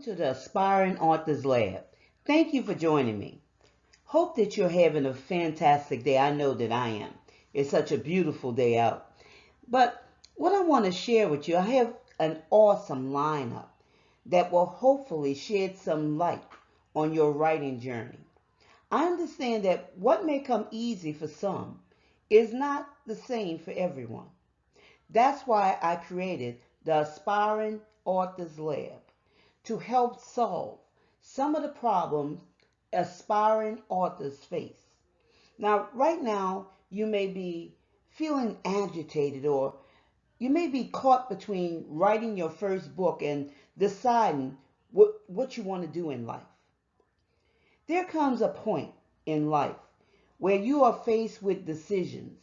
to the Aspiring Authors Lab. Thank you for joining me. Hope that you're having a fantastic day. I know that I am. It's such a beautiful day out. But what I want to share with you, I have an awesome lineup that will hopefully shed some light on your writing journey. I understand that what may come easy for some is not the same for everyone. That's why I created the Aspiring Authors Lab to help solve some of the problems aspiring authors face. Now, right now, you may be feeling agitated, or you may be caught between writing your first book and deciding what you want to do in life. There comes a point in life where you are faced with decisions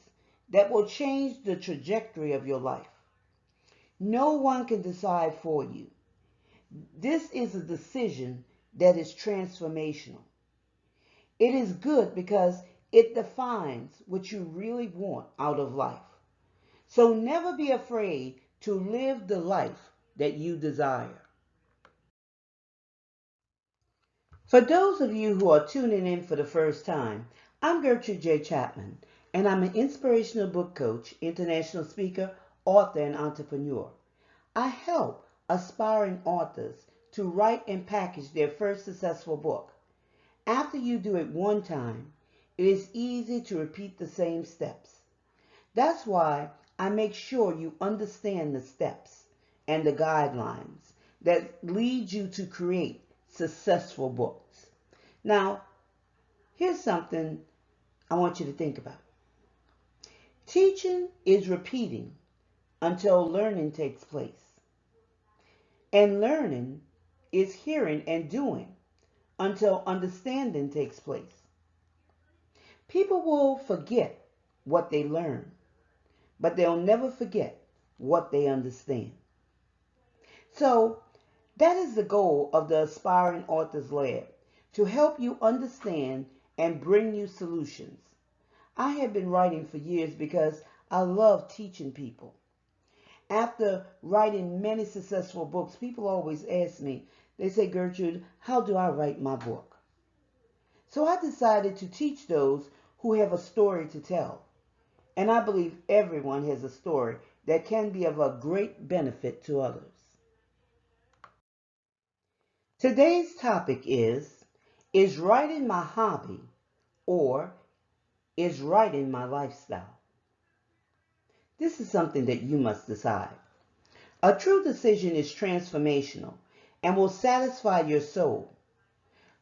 that will change the trajectory of your life. No one can decide for you. This is a decision that is transformational. It is good because it defines what you really want out of life. So never be afraid to live the life that you desire. For those of you who are tuning in for the first time, I'm Gertrude J. Chapman, and I'm an inspirational book coach, international speaker, author, and entrepreneur. I help aspiring authors to write and package their first successful book. After you do it one time, it is easy to repeat the same steps. That's why I make sure you understand the steps and the guidelines that lead you to create successful books. Now, here's something I want you to think about. Teaching is repeating until learning takes place. And learning is hearing and doing until understanding takes place. People will forget what they learn, but they'll never forget what they understand. So that is the goal of the Aspiring Authors Lab, to help you understand and bring you solutions. I have been writing for years because I love teaching people. After writing many successful books, people always ask me, they say, Gertrude, how do I write my book? So I decided to teach those who have a story to tell. And I believe everyone has a story that can be of a great benefit to others. Today's topic is writing my hobby, or is writing my lifestyle? This is something that you must decide. A true decision is transformational and will satisfy your soul.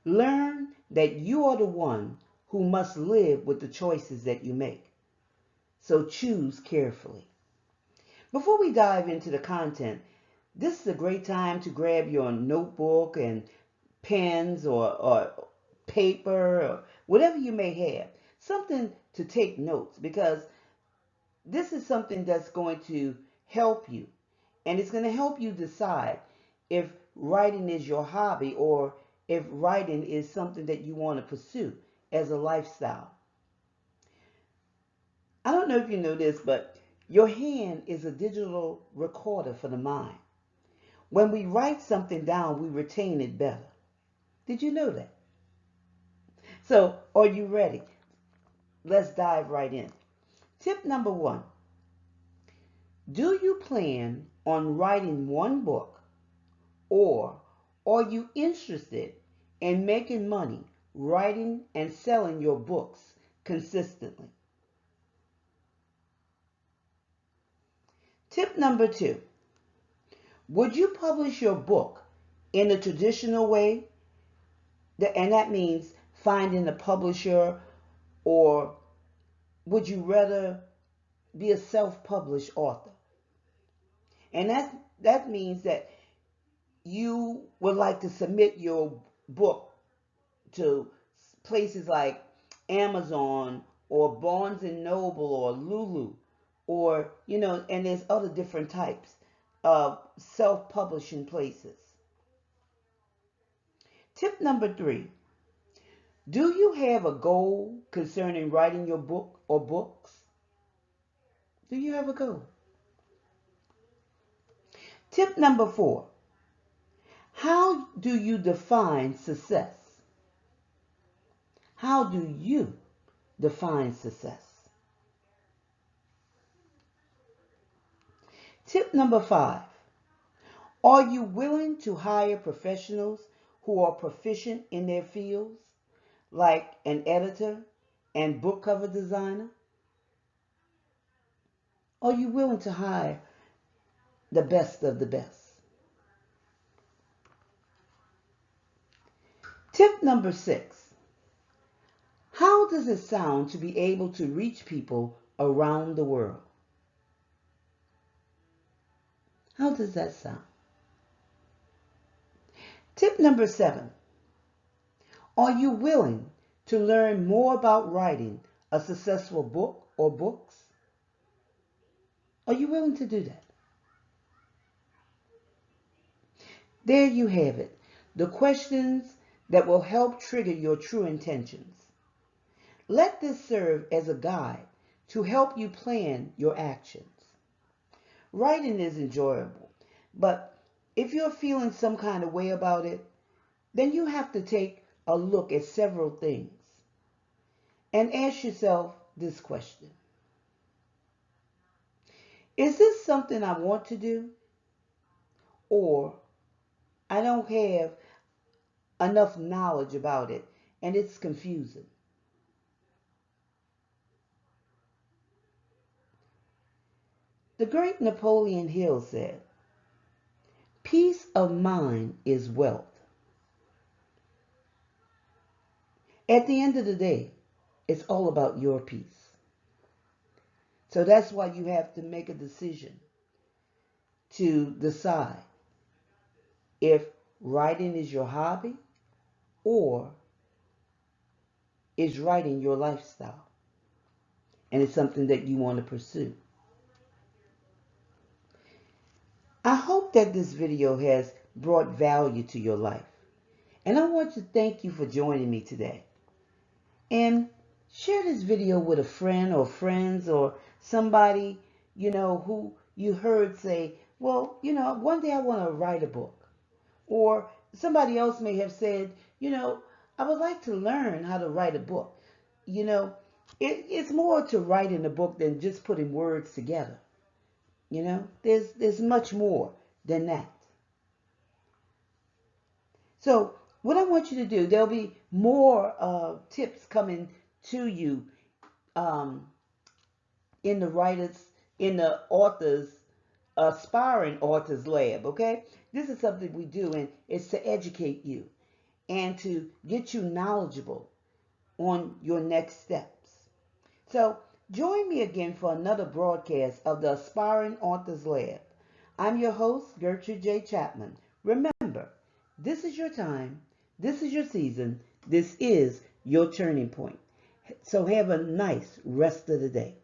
Learn that you are the one who must live with the choices that you make. So choose carefully. Before we dive into the content, this is a great time to grab your notebook and pens or paper or whatever you may have. Something to take notes, because this is something that's going to help you. And it's going to help you decide if writing is your hobby, or if writing is something that you want to pursue as a lifestyle. I don't know if you know this, but your hand is a digital recorder for the mind. When we write something down, we retain it better. Did you know that? So, are you ready? Let's dive right in. Tip number 1. Do you plan on writing one book, or are you interested in making money writing and selling your books consistently? Tip number 2. Would you publish your book in a traditional way? And that means finding a publisher, or would you rather be a self-published author? And that means that you would like to submit your book to places like Amazon or Barnes and Noble or Lulu, or, and there's other different types of self-publishing places. Tip number 3. Do you have a goal concerning writing your book or books? Do you have a goal? Tip number 4. How do you define success? How do you define success? Tip number 5. Are you willing to hire professionals who are proficient in their fields, like an editor and book cover designer? Are you willing to hire the best of the best? Tip number 6. How does it sound to be able to reach people around the world? How does that sound? Tip number 7. Are you willing to learn more about writing a successful book or books? Are you willing to do that? There you have it. The questions that will help trigger your true intentions. Let this serve as a guide to help you plan your actions. Writing is enjoyable, but if you're feeling some kind of way about it, then you have to take a look at several things and ask yourself this question. Is this something I want to do, or I don't have enough knowledge about it and it's confusing? The great Napoleon Hill said, "Peace of mind is wealth." At the end of the day, it's all about your peace. So that's why you have to make a decision to decide if writing is your hobby or is writing your lifestyle and it's something that you want to pursue. I hope that this video has brought value to your life. And I want to thank you for joining me today. And share this video with a friend or friends or somebody, who you heard say, well, one day I want to write a book. Or somebody else may have said, I would like to learn how to write a book. It's more to writing a book than just putting words together. There's much more than that. So what I want you to do, there'll be more tips coming to you in the authors, aspiring authors lab, okay? This is something we do, and it's to educate you and to get you knowledgeable on your next steps. So join me again for another broadcast of the Aspiring Authors Lab. I'm your host, Gertrude J. Chapman. Remember, this is your time, this is your season, this is your turning point. So have a nice rest of the day.